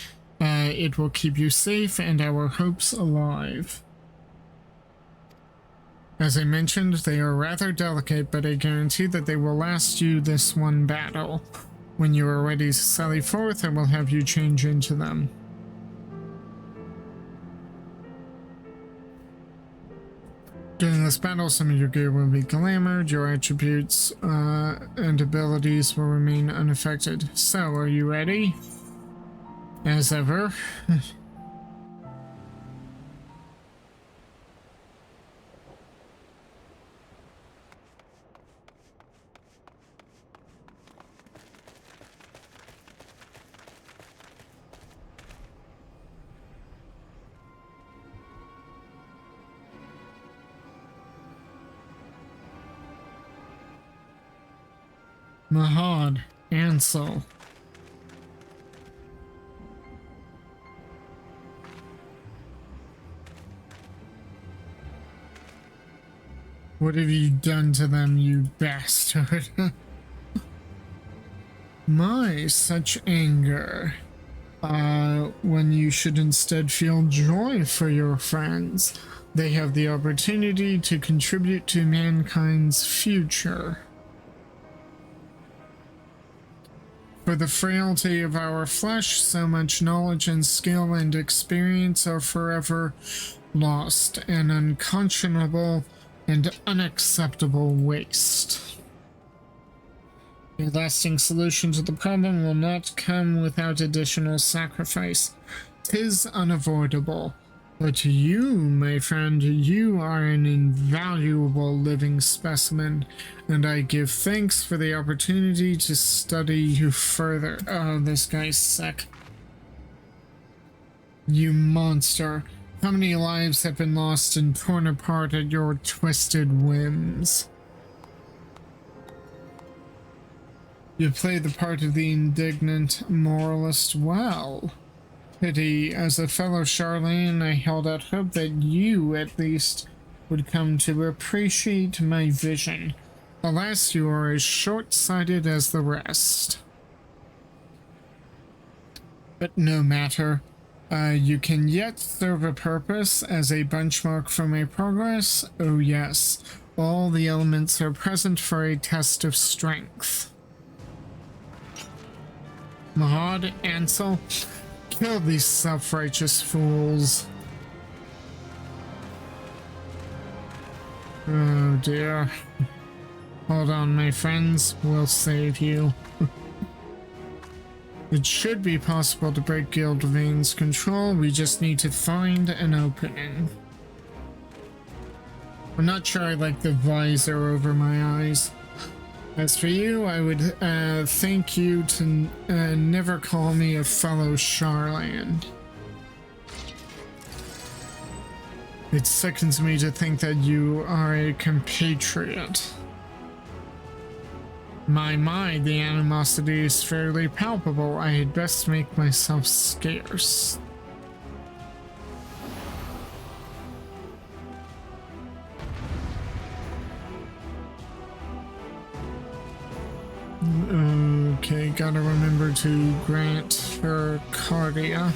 it will keep you safe and our hopes alive. As I mentioned, they are rather delicate, but I guarantee that they will last you this one battle. When you are ready to sally forth, I will have you change into them. During this battle, some of your gear will be glamored, your attributes and abilities will remain unaffected. So, are you ready? As ever. Mahad, Ansel. What have you done to them, you bastard? My, such anger. When you should instead feel joy for your friends. They have the opportunity to contribute to mankind's future. For the frailty of our flesh, so much knowledge and skill and experience are forever lost, an unconscionable and unacceptable waste. A lasting solution to the problem will not come without additional sacrifice. 'Tis unavoidable. But you, my friend, you are an invaluable living specimen, and I give thanks for the opportunity to study you further. Oh, this guy's sick. You monster. How many lives have been lost and torn apart at your twisted whims? You play the part of the indignant moralist well. Pity, as a fellow Charlene, I held out hope that you, at least, would come to appreciate my vision. Alas, you are as short-sighted as the rest. But no matter. You can yet serve a purpose as a benchmark for my progress. Oh yes, all the elements are present for a test of strength. Mahad, Ansel, kill these self-righteous fools. Oh dear. Hold on, my friends. We'll save you. It should be possible to break Gildevain's control. We just need to find an opening. I'm not sure I like the visor over my eyes. As for you, I would thank you to never call me a fellow Charland. It sickens me to think that you are a compatriot. My, the animosity is fairly palpable. I had best make myself scarce. Okay, gotta remember to grant her Cardia.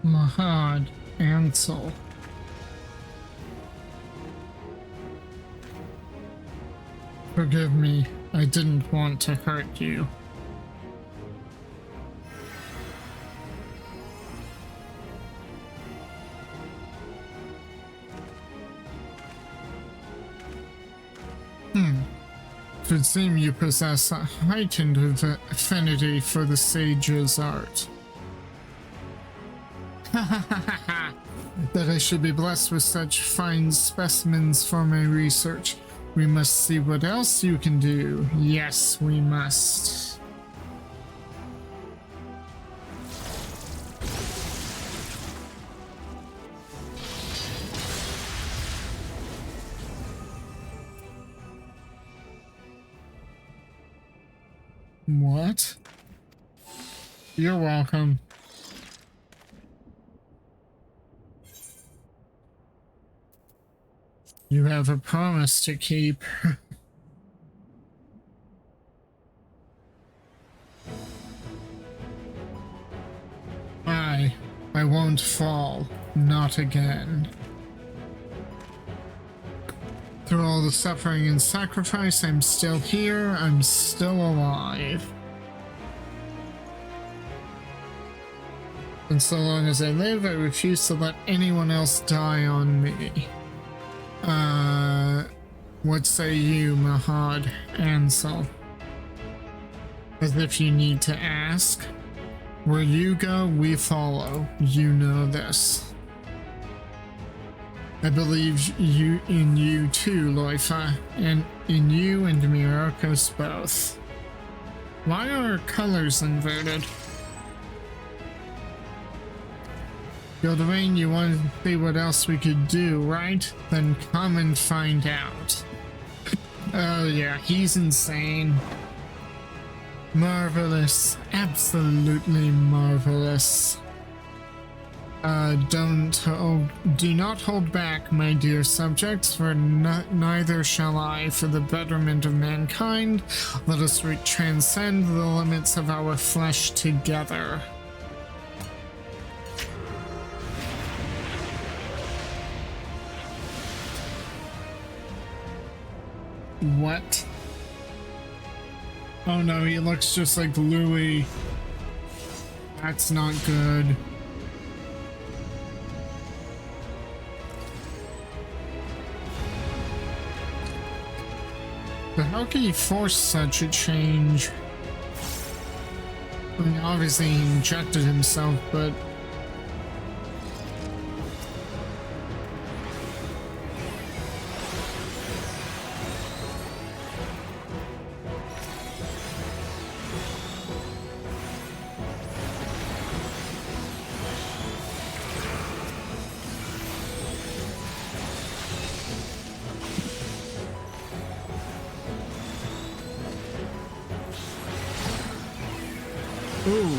Mahad, Ansel. Forgive me, I didn't want to hurt you. It would seem you possess a heightened affinity for the sage's art. That I should be blessed with such fine specimens for my research. We must see what else you can do. Yes, we must. What? You're welcome. You have a promise to keep. I won't fall. Not again. Through all the suffering and sacrifice, I'm still here. I'm still alive. And so long as I live, I refuse to let anyone else die on me. What say you, Mahad, Ansel? As if you need to ask. Where you go, we follow. You know this. I believe in you too, Loifa, and in you and Myrokos both. Why are our colors inverted? Gildawain, you want to see what else we could do, right? Then come and find out. Oh yeah, he's insane. Marvelous. Absolutely marvelous. Do not hold back, my dear subjects, for neither shall I. For the betterment of mankind, let us transcend the limits of our flesh together. What? Oh no, he looks just like Louis. That's not good. But how can he force such a change? I mean, obviously he injected himself, but... Ooh.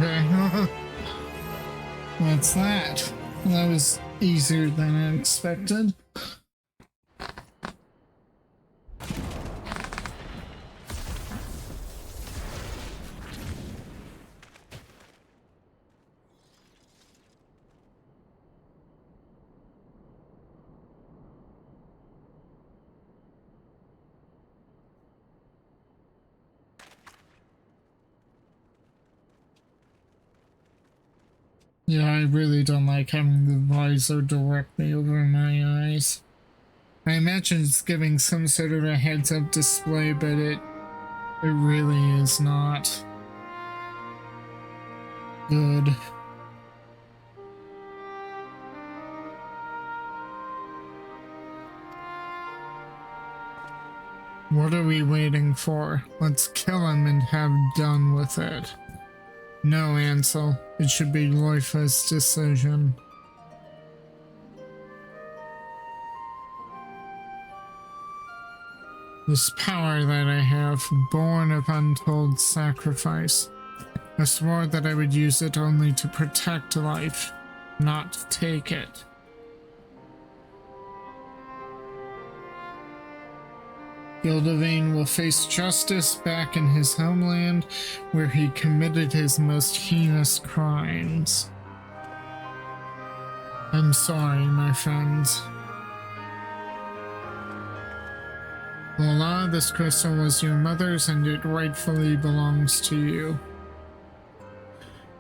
okay. What's that? That was easier than I expected. Yeah, I really don't like having the visor directly over my eyes. I imagine it's giving some sort of a heads-up display, but it really is not good. What are we waiting for? Let's kill him and have done with it. No, Ansel. It should be Loifa's decision. This power that I have, born of untold sacrifice. I swore that I would use it only to protect life, not take it. Gildovane will face justice back in his homeland, where he committed his most heinous crimes. I'm sorry, my friends. Voila, this crystal was your mother's and it rightfully belongs to you.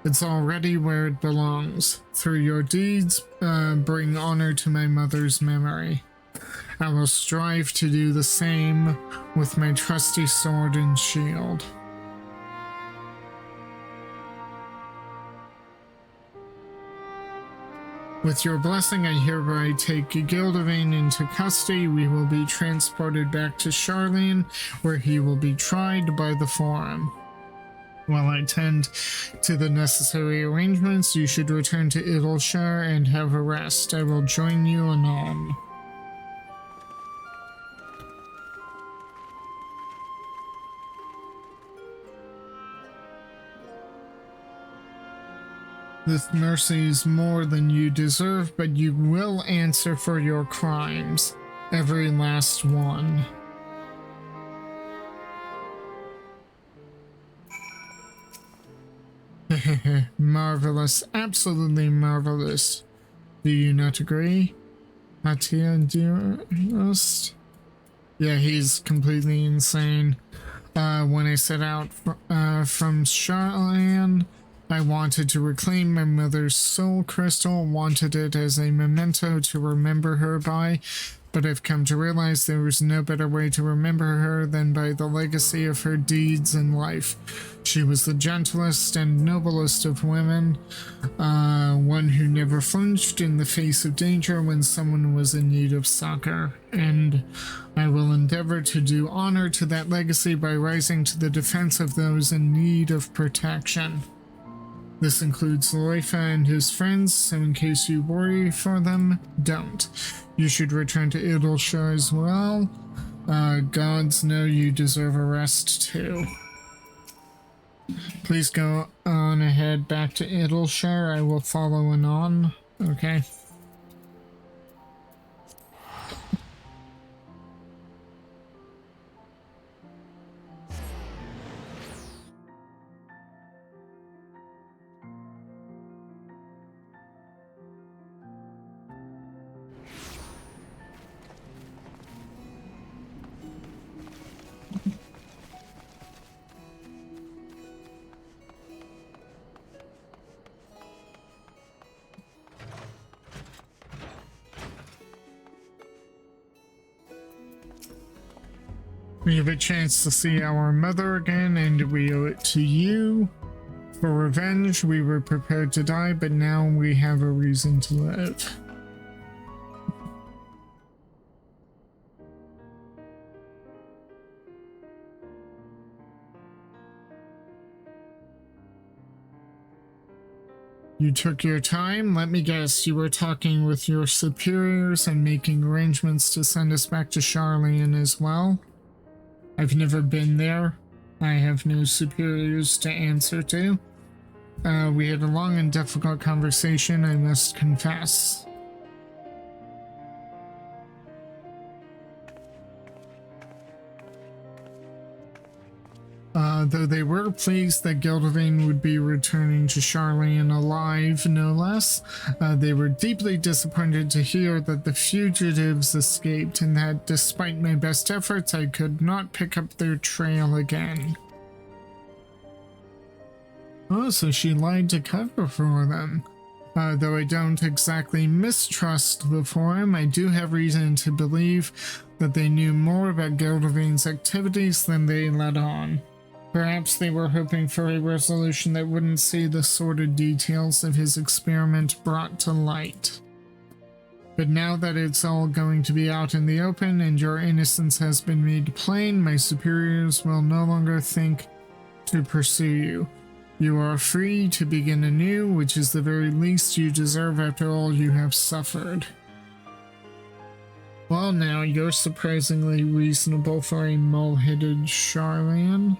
It's already where it belongs. Through your deeds, bring honor to my mother's memory. I will strive to do the same with my trusty sword and shield. With your blessing, I hereby take Gildovane into custody. We will be transported back to Sharlayan, where he will be tried by the Forum. While I tend to the necessary arrangements, you should return to Idleshire and have a rest. I will join you anon. This mercy is more than you deserve, but you will answer for your crimes. Every last one. Marvelous. Absolutely marvelous. Do you not agree? Hatia, dearest? Yeah, he's completely insane. When I set out from Sharlayan, I wanted to reclaim my mother's soul crystal, wanted it as a memento to remember her by, but I've come to realize there was no better way to remember her than by the legacy of her deeds in life. She was the gentlest and noblest of women, one who never flinched in the face of danger when someone was in need of succor, and I will endeavor to do honor to that legacy by rising to the defense of those in need of protection. This includes Loifa and his friends, so in case you worry for them, don't. You should return to Idleshire as well. Gods know you deserve a rest too. Please go on ahead back to Idleshire. I will follow anon. Okay. We have a chance to see our mother again, and we owe it to you. For revenge, we were prepared to die, but now we have a reason to live. You took your time. Let me guess, you were talking with your superiors and making arrangements to send us back to Sharlayan as well. I've never been there. I have no superiors to answer to. We had a long and difficult conversation, I must confess. Though they were pleased that Gildervain would be returning to Charlene alive, no less, they were deeply disappointed to hear that the fugitives escaped and that despite my best efforts, I could not pick up their trail again. Oh, so she lied to cover for them. Though I don't exactly mistrust the Forum, I do have reason to believe that they knew more about Gildervain's activities than they let on. Perhaps they were hoping for a resolution that wouldn't see the sordid details of his experiment brought to light. But now that it's all going to be out in the open and your innocence has been made plain, my superiors will no longer think to pursue you. You are free to begin anew, which is the very least you deserve after all you have suffered. Well, now, you're surprisingly reasonable for a mole-headed Charlan.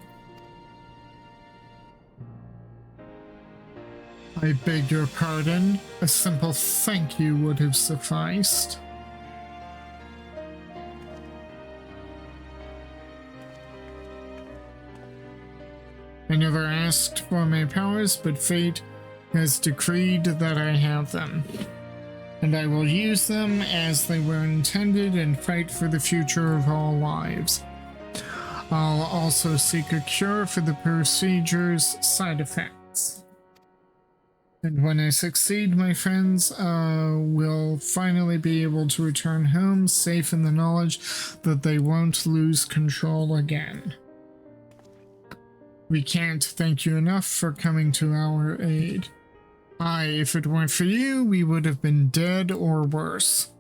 I beg your pardon. A simple thank you would have sufficed. I never asked for my powers, but fate has decreed that I have them. And I will use them as they were intended and fight for the future of all lives. I'll also seek a cure for the procedure's side effects. And when I succeed, my friends, we'll finally be able to return home safe in the knowledge that they won't lose control again. We can't thank you enough for coming to our aid. If it weren't for you, we would have been dead or worse.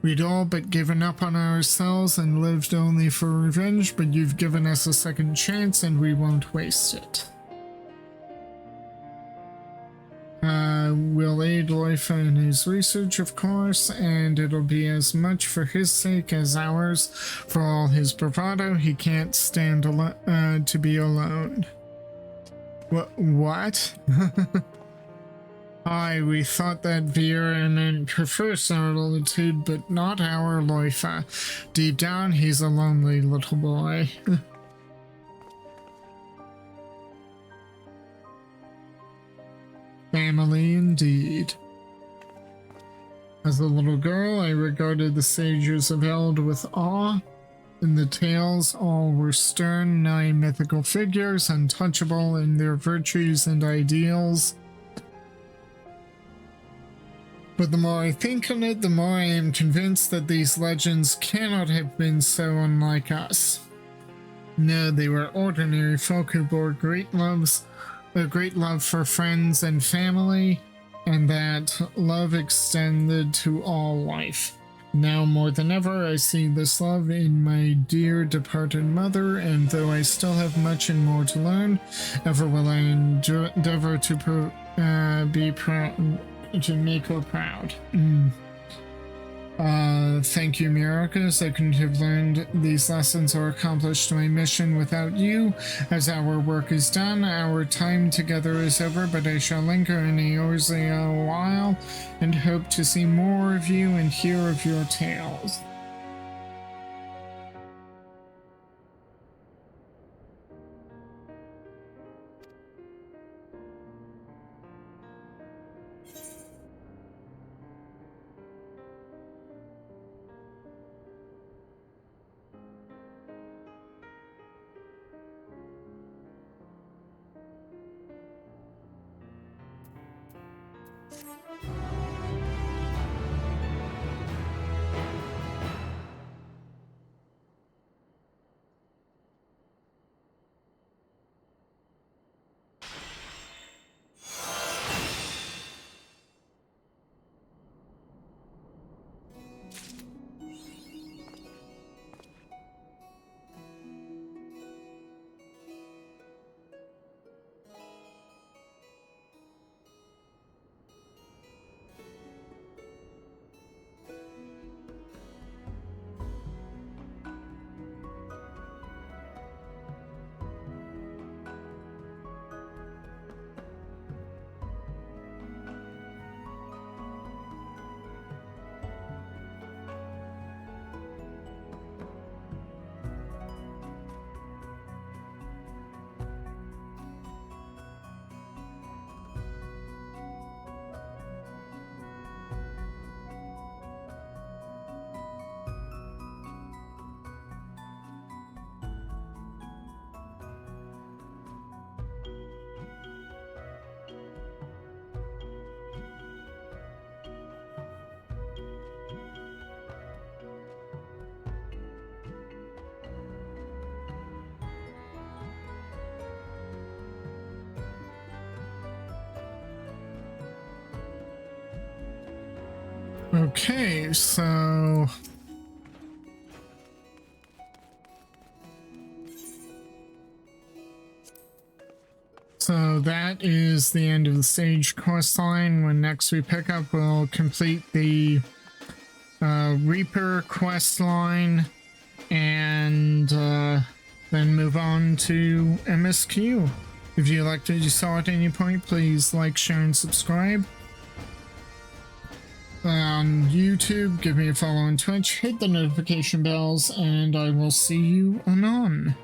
We'd all but given up on ourselves and lived only for revenge, but you've given us a second chance and we won't waste it. We'll aid Loifa in his research, of course, and it'll be as much for his sake as ours. For all his bravado, he can't stand to be alone. What? We thought that Viren prefers solitude, but not our Loifa. Deep down, he's a lonely little boy. Family indeed. As a little girl, I regarded the sages of Eld with awe. In the tales, all were stern, nigh mythical figures, untouchable in their virtues and ideals. But the more I think on it, the more I am convinced that these legends cannot have been so unlike us. No, they were ordinary folk who bore a great love for friends and family, and that love extended to all life. Now more than ever, I see this love in my dear departed mother, and though I still have much and more to learn, ever will I endeavor to be proud, to make her proud. Thank you, Myrokos. I couldn't have learned these lessons or accomplished my mission without you. As our work is done, our time together is over, but I shall linger in Eorzea a while and hope to see more of you and hear of your tales. Okay, so that is the end of the stage quest line. When next we pick up, we'll complete the Reaper quest line and then move on to MSQ. If you liked what you saw at any point, please like, share, and subscribe. On YouTube, give me a follow on Twitch, hit the notification bells, and I will see you anon.